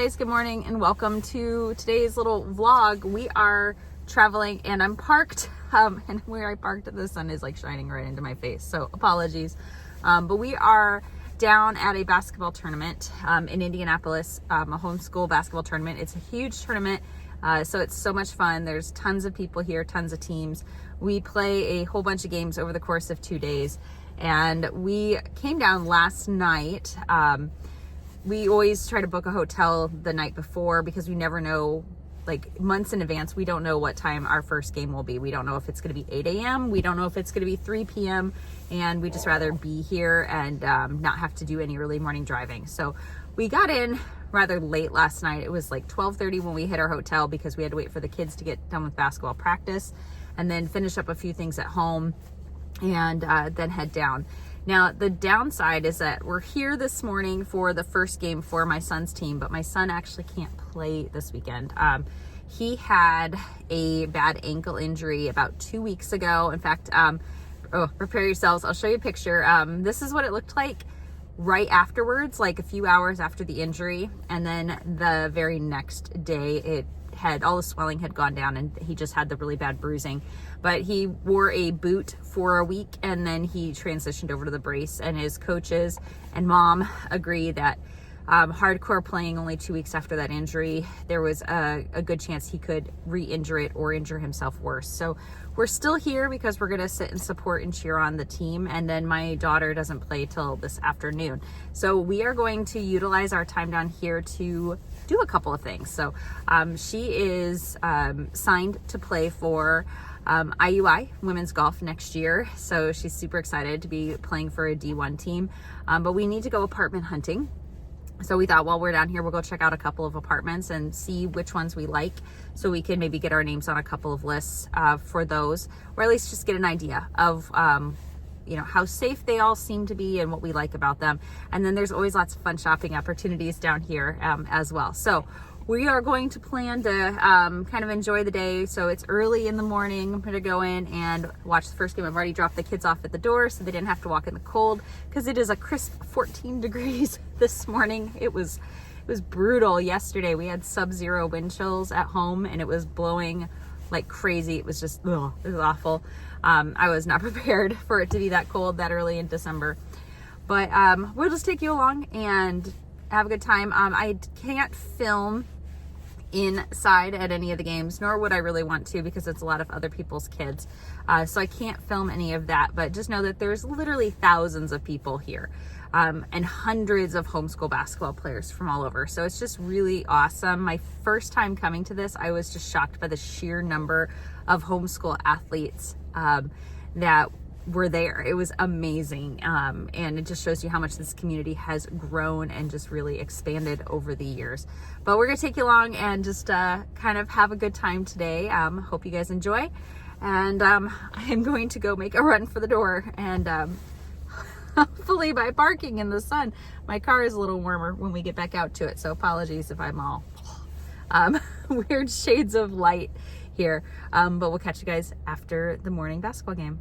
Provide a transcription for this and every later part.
guys, good morning and welcome to today's little vlog. We are traveling and I'm parked and where I parked the sun is like shining right into my face, so apologies. But we are down at a basketball tournament in Indianapolis, a homeschool basketball tournament. It's a huge tournament, so it's so much fun. There's tons of people here, tons of teams. We play a whole bunch of games over the course of 2 days, and we came down last night. We always try to book a hotel the night before because we never know, like months in advance, we don't know what time our first game will be. We don't know if it's going to be 8 a.m. We don't know if it's going to be 3 p.m. And we just rather be here and not have to do any early morning driving. So we got in rather late last night. It was like 12:30 when we hit our hotel because we had to wait for the kids to get done with basketball practice and then finish up a few things at home and then head down. Now, the downside is that we're here this morning for the first game for my son's team, but my son actually can't play this weekend. He had a bad ankle injury about 2 weeks ago. In fact, prepare yourselves. I'll show you a picture. This is what it looked like right afterwards, like a few hours after the injury. And then the very next day, all the swelling had gone down and he just had the really bad bruising. But he wore a boot for a week and then he transitioned over to the brace, and his coaches and mom agree that hardcore playing only 2 weeks after that injury, there was a good chance he could re-injure it or injure himself worse. So we're still here because we're going to sit and support and cheer on the team. And then my daughter doesn't play till this afternoon. So we are going to utilize our time down here to do a couple of things. So she is signed to play for IUI women's golf next year. So she's super excited to be playing for a D1 team. But we need to go apartment hunting. So we thought while we're down here, we'll go check out a couple of apartments and see which ones we like, so we can maybe get our names on a couple of lists for those, or at least just get an idea of how safe they all seem to be and what we like about them. And then there's always lots of fun shopping opportunities down here as well. So we are going to plan to kind of enjoy the day. So it's early in the morning. I'm going to go in and watch the first game. I've already dropped the kids off at the door so they didn't have to walk in the cold, because it is a crisp 14 degrees this morning. It was brutal yesterday. We had sub-zero wind chills at home and it was blowing like crazy. It was just, it was awful. I was not prepared for it to be that cold that early in December. But we'll just take you along and have a good time. I can't film inside at any of the games, nor would I really want to, because it's a lot of other people's kids. So I can't film any of that, but just know that there's literally thousands of people here and hundreds of homeschool basketball players from all over. So it's just really awesome. My first time coming to this, I was just shocked by the sheer number of homeschool athletes that were there. It was amazing. And it just shows you how much this community has grown and just really expanded over the years. But we're going to take you along and just kind of have a good time today. Hope you guys enjoy. And I am going to go make a run for the door. And hopefully by parking in the sun, my car is a little warmer when we get back out to it. So apologies if I'm all weird shades of light here. But we'll catch you guys after the morning basketball game.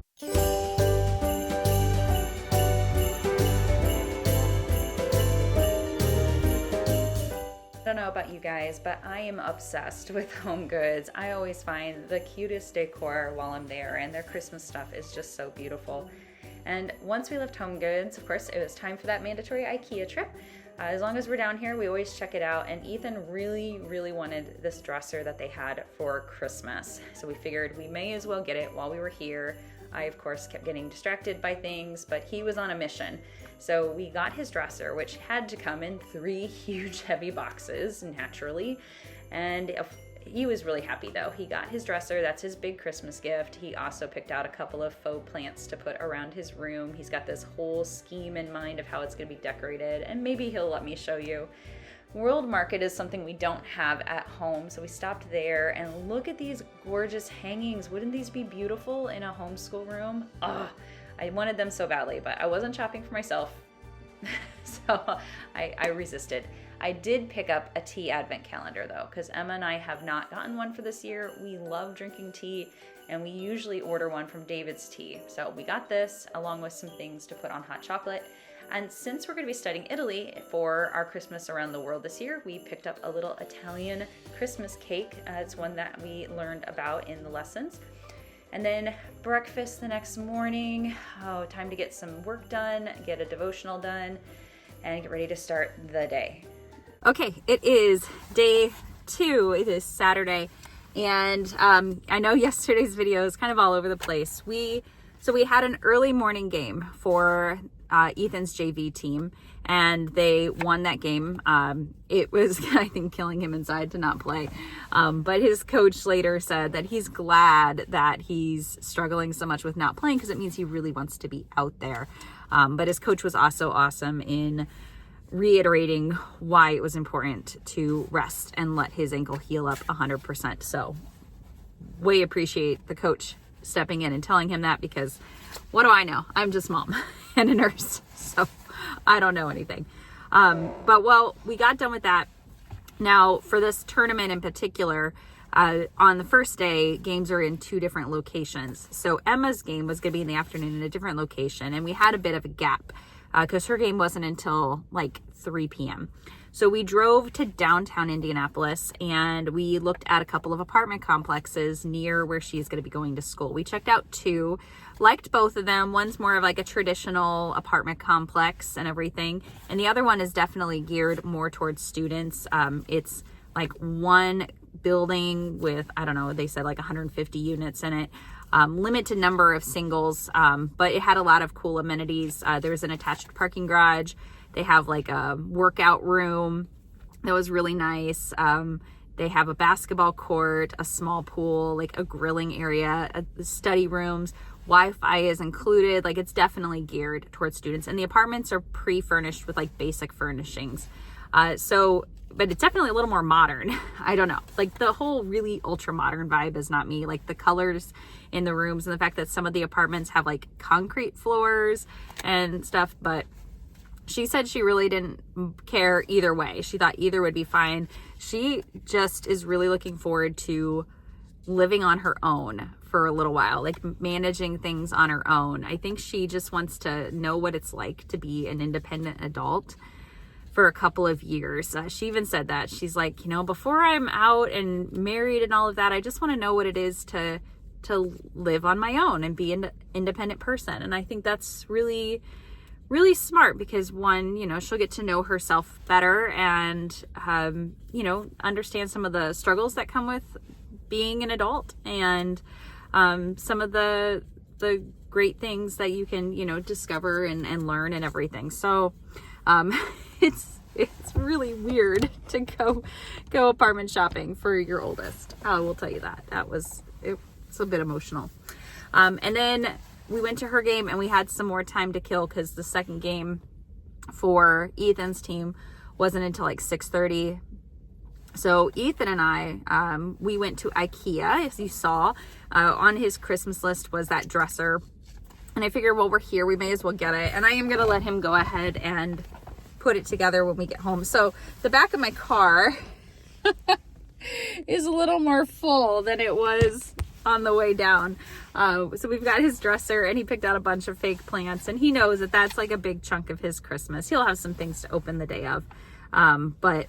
I don't know about you guys, but I am obsessed with Home Goods. I always find the cutest decor while I'm there, and their Christmas stuff is just so beautiful. And once we left Home Goods, of course, it was time for that mandatory IKEA trip. As long as we're down here, we always check it out. And Ethan really, really wanted this dresser that they had for Christmas. So we figured we may as well get it while we were here. I, of course, kept getting distracted by things, but he was on a mission. So we got his dresser, which had to come in 3 huge heavy boxes, naturally. And he was really happy though. He got his dresser, that's his big Christmas gift. He also picked out a couple of faux plants to put around his room. He's got this whole scheme in mind of how it's gonna be decorated, and maybe he'll let me show you. World Market is something we don't have at home, so we stopped there, and look at these gorgeous hangings. Wouldn't these be beautiful in a homeschool room? Oh, I wanted them so badly, but I wasn't shopping for myself, so I resisted. I did pick up a tea advent calendar though, because Emma and I have not gotten one for this year. We love drinking tea, and we usually order one from David's Tea. So we got this along with some things to put on hot chocolate. And since we're going to be studying Italy for our Christmas around the world this year, we picked up a little Italian Christmas cake. It's one that we learned about in the lessons. And then breakfast the next morning. Oh, time to get some work done, get a devotional done, and get ready to start the day. Okay, it is day 2. It is Saturday. And I know yesterday's video is kind of all over the place. So we had an early morning game for Ethan's JV team, and they won that game. It was, I think, killing him inside to not play. But his coach later said that he's glad that he's struggling so much with not playing because it means he really wants to be out there. But his coach was also awesome in reiterating why it was important to rest and let his ankle heal up 100%. So way appreciate the coach stepping in and telling him that, because what do I know? I'm just mom and a nurse, so I don't know anything. But well, we got done with that. Now for this tournament in particular, on the first day, games are in 2 different locations. So Emma's game was going to be in the afternoon in a different location, and we had a bit of a gap because her game wasn't until like 3 p.m. So we drove to downtown Indianapolis and we looked at a couple of apartment complexes near where she's going to be going to school. We checked out 2, liked both of them. One's more of like a traditional apartment complex and everything, and the other one is definitely geared more towards students. It's like one building with, I don't know, they said like 150 units in it. Limited number of singles, but it had a lot of cool amenities. There was an attached parking garage. They have like a workout room that was really nice. They have a basketball court, a small pool, like a grilling area, study rooms. Wi-Fi is included. Like, it's definitely geared towards students, and the apartments are pre-furnished with like basic furnishings. But it's definitely a little more modern. I don't know. Like, the whole really ultra modern vibe is not me. Like, the colors in the rooms and the fact that some of the apartments have like concrete floors and stuff. But she said she really didn't care either way. She thought either would be fine. She just is really looking forward to living on her own for a little while, like managing things on her own. I think she just wants to know what it's like to be an independent adult for a couple of years. She even said that. She's like, before I'm out and married and all of that, I just want to know what it is to live on my own and be an independent person. And I think that's really, really smart because one, she'll get to know herself better and, understand some of the struggles that come with being an adult and some of the great things that you can, discover and learn and everything. So, it's really weird to go apartment shopping for your oldest. I will tell you that. It's a bit emotional. And then we went to her game and we had some more time to kill because the second game for Ethan's team wasn't until like 6:30. So Ethan and I, we went to IKEA, as you saw. On his Christmas list was that dresser. And I figured, well, we're here, we may as well get it. And I am going to let him go ahead and put it together when we get home. So the back of my car is a little more full than it was on the way down. So we've got his dresser, and he picked out a bunch of fake plants, and he knows that that's like a big chunk of his Christmas. He'll have some things to open the day of, but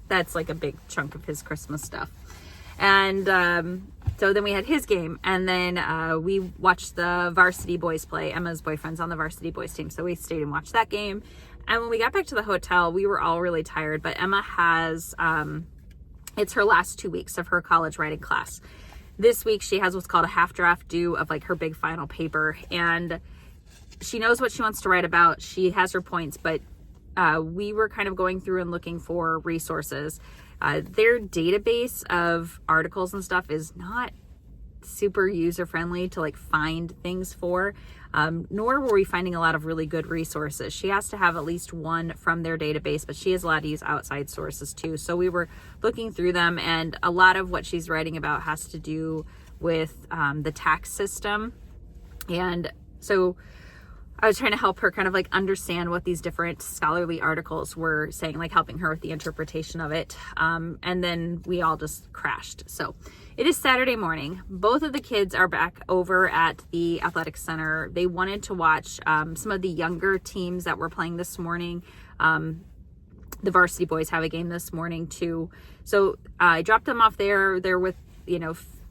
that's like a big chunk of his Christmas stuff. And so then we had his game, and then we watched the varsity boys play. Emma's boyfriend's on the varsity boys team, so we stayed and watched that game. And when we got back to the hotel, we were all really tired, but Emma has, it's her last 2 weeks of her college writing class. This week she has what's called a half draft due of like her big final paper, and she knows what she wants to write about. She has her points, but we were kind of going through and looking for resources. Their database of articles and stuff is not super user-friendly to like find things for, nor were we finding a lot of really good resources. She has to have at least one from their database, but she is allowed to use outside sources too. So we were looking through them, and a lot of what she's writing about has to do with the tax system. And so I was trying to help her kind of like understand what these different scholarly articles were saying, like helping her with the interpretation of it. And then we all just crashed. So it is Saturday morning. Both of the kids are back over at the athletic center. They wanted to watch some of the younger teams that were playing this morning. The varsity boys have a game this morning too. So I dropped them off there. They're with,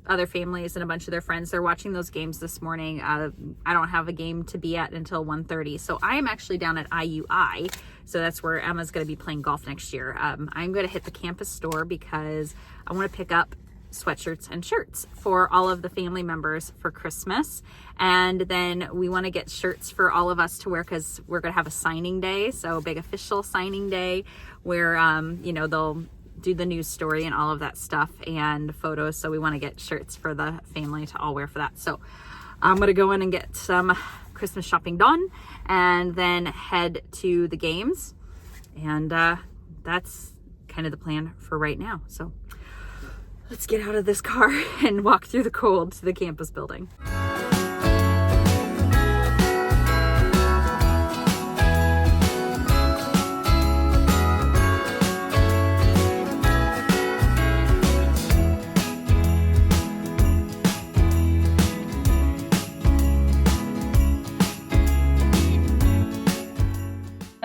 other families and a bunch of their friends. They're watching those games this morning. I don't have a game to be at until 1:30. So I am actually down at IUI. So that's where Emma's going to be playing golf next year. I'm going to hit the campus store because I want to pick up sweatshirts and shirts for all of the family members for Christmas. And then we want to get shirts for all of us to wear because we're going to have a signing day. So big official signing day where, they'll do the news story and all of that stuff and photos. So we want to get shirts for the family to all wear for that. So I'm going to go in and get some Christmas shopping done and then head to the games. And that's kind of the plan for right now. So let's get out of this car and walk through the cold to the campus building.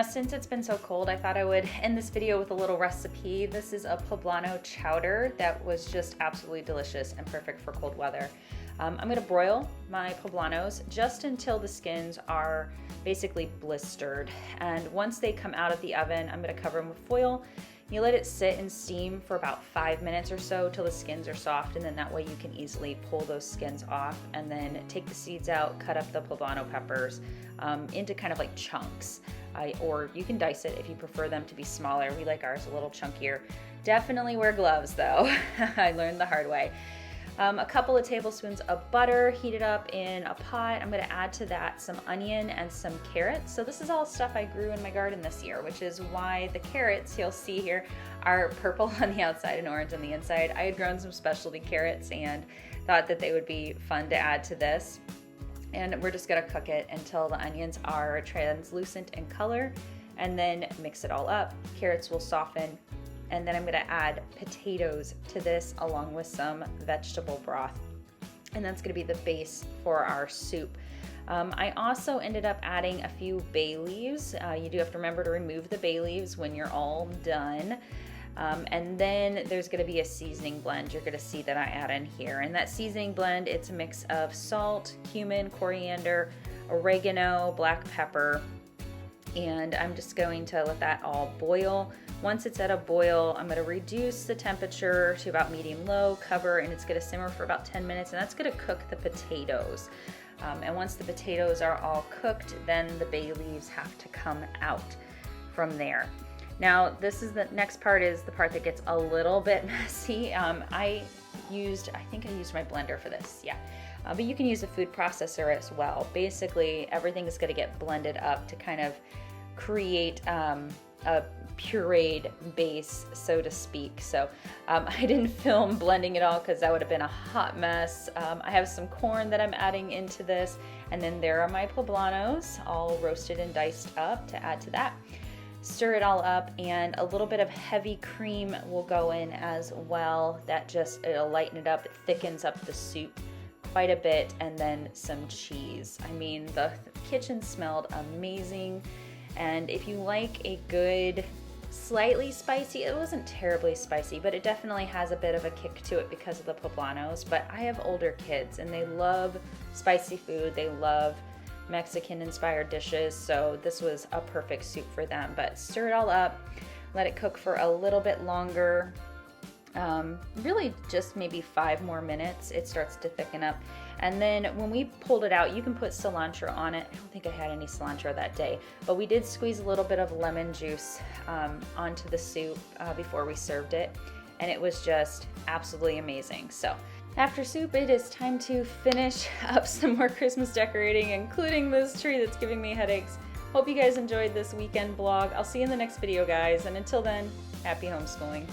Since it's been so cold, I thought I would end this video with a little recipe. This is a poblano chowder that was just absolutely delicious and perfect for cold weather. I'm going to broil my poblanos just until the skins are basically blistered. And once they come out of the oven, I'm going to cover them with foil. You let it sit and steam for about 5 minutes or so till the skins are soft, and then that way you can easily pull those skins off and then take the seeds out, cut up the poblano peppers into kind of like chunks. Or you can dice it if you prefer them to be smaller. We like ours a little chunkier. Definitely wear gloves though. I learned the hard way. A couple of tablespoons of butter heated up in a pot. I'm going to add to that some onion and some carrots. So this is all stuff I grew in my garden this year, which is why the carrots you'll see here are purple on the outside and orange on the inside. I had grown some specialty carrots and thought that they would be fun to add to this. And we're just going to cook it until the onions are translucent in color, and then mix it all up. Carrots will soften, and then I'm going to add potatoes to this along with some vegetable broth, and that's going to be the base for our soup. I also ended up adding a few bay leaves. You do have to remember to remove the bay leaves when you're all done. And then there's going to be a seasoning blend you're going to see that I add in here. And that seasoning blend, it's a mix of salt, cumin, coriander, oregano, black pepper, and I'm just going to let that all boil. Once it's at a boil, I'm going to reduce the temperature to about medium-low, cover, and it's going to simmer for about 10 minutes, and that's going to cook the potatoes. And once the potatoes are all cooked, then the bay leaves have to come out from there. Now, this is the next part, is the part that gets a little bit messy. I think I used my blender for this, yeah. But you can use a food processor as well. Basically, everything is going to get blended up to kind of create a pureed base, so to speak. So I didn't film blending it all because that would have been a hot mess. I have some corn that I'm adding into this, and then there are my poblanos all roasted and diced up to add to that. Stir it all up, and a little bit of heavy cream will go in as well. It'll lighten it up, it thickens up the soup quite a bit, and then some cheese. I mean, the kitchen smelled amazing, and if you like a good, slightly spicy, it wasn't terribly spicy, but it definitely has a bit of a kick to it because of the poblanos. But I have older kids, and they love spicy food, they love Mexican-inspired dishes, so this was a perfect soup for them. But stir it all up, let it cook for a little bit longer, really just maybe 5 more minutes. It starts to thicken up, and then when we pulled it out, you can put cilantro on it. I don't think I had any cilantro that day, but we did squeeze a little bit of lemon juice onto the soup before we served it, and it was just absolutely amazing. So after soup, it is time to finish up some more Christmas decorating, including this tree that's giving me headaches. Hope you guys enjoyed this weekend vlog. I'll see you in the next video, guys, and until then, happy homeschooling.